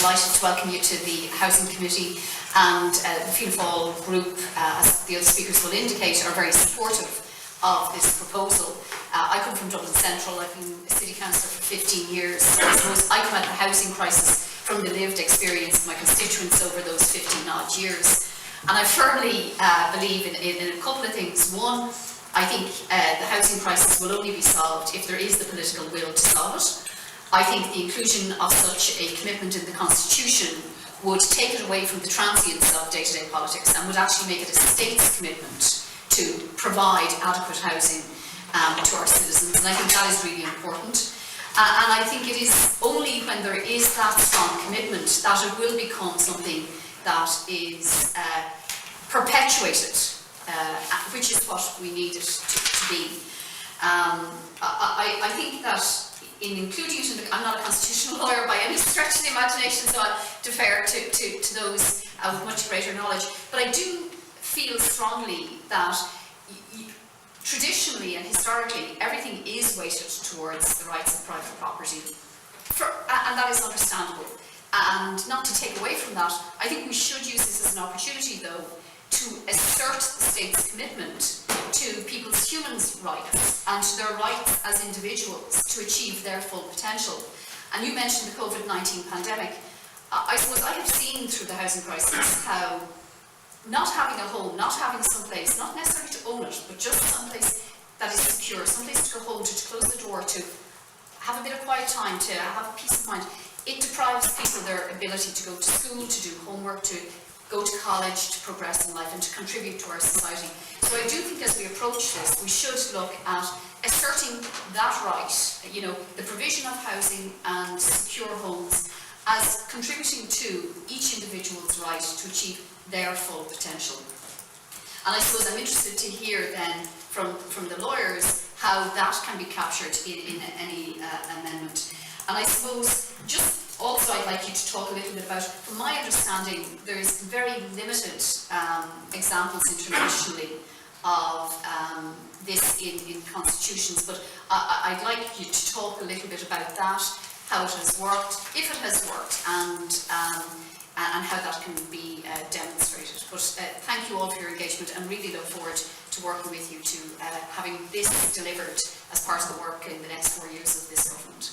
delighted to welcome you to the Housing Committee, and the Fianna Fáil group, as the other speakers will indicate, are very supportive of this proposal. I come from Dublin Central. I've been a city councillor for 15 years. I suppose I come at the housing crisis from the lived experience of my constituents over those 15 odd years. And I firmly believe in a couple of things. One, I think the housing crisis will only be solved if there is the political will to solve it. I think the inclusion of such a commitment in the Constitution would take it away from the transience of day-to-day politics and would actually make it a state's commitment to provide adequate housing to our citizens, and I think that is really important. And I think it is only when there is that strong commitment that it will become something that is perpetuated, which is what we need it to be. I think that in including it in the, I'm not a constitutional lawyer by any stretch of the imagination, so I'll defer to those with much greater knowledge, but I do feel strongly that traditionally and historically everything is weighted towards the rights of private property, and that is understandable. And not to take away from that, I think we should use this as an opportunity, though, to assert the state's commitment to people's human rights and to their rights as individuals to achieve their full potential. And you mentioned the COVID-19 pandemic. I suppose I have seen through the housing crisis how not having a home, not having some place, not necessarily to own it, but just some place that is secure, some place to go home to close the door, to have a bit of quiet time, to have peace of mind, it deprives people of their ability to go to school, to do homework, to go to college, to progress in life and to contribute to our society. So I do think as we approach this, we should look at asserting that right, you know, the provision of housing and secure homes as contributing to each individual's right to achieve their full potential. And I suppose I'm interested to hear then from the lawyers how that can be captured in any amendment. And I suppose just also I'd like you to talk a little bit about, from my understanding, there's very limited examples internationally of this in constitutions, but I'd like you to talk a little bit about that, how it has worked, if it has worked, and how that can be demonstrated. But thank you all for your engagement, and really look forward to working with you to having this delivered as part of the work in the next 4 years of this government.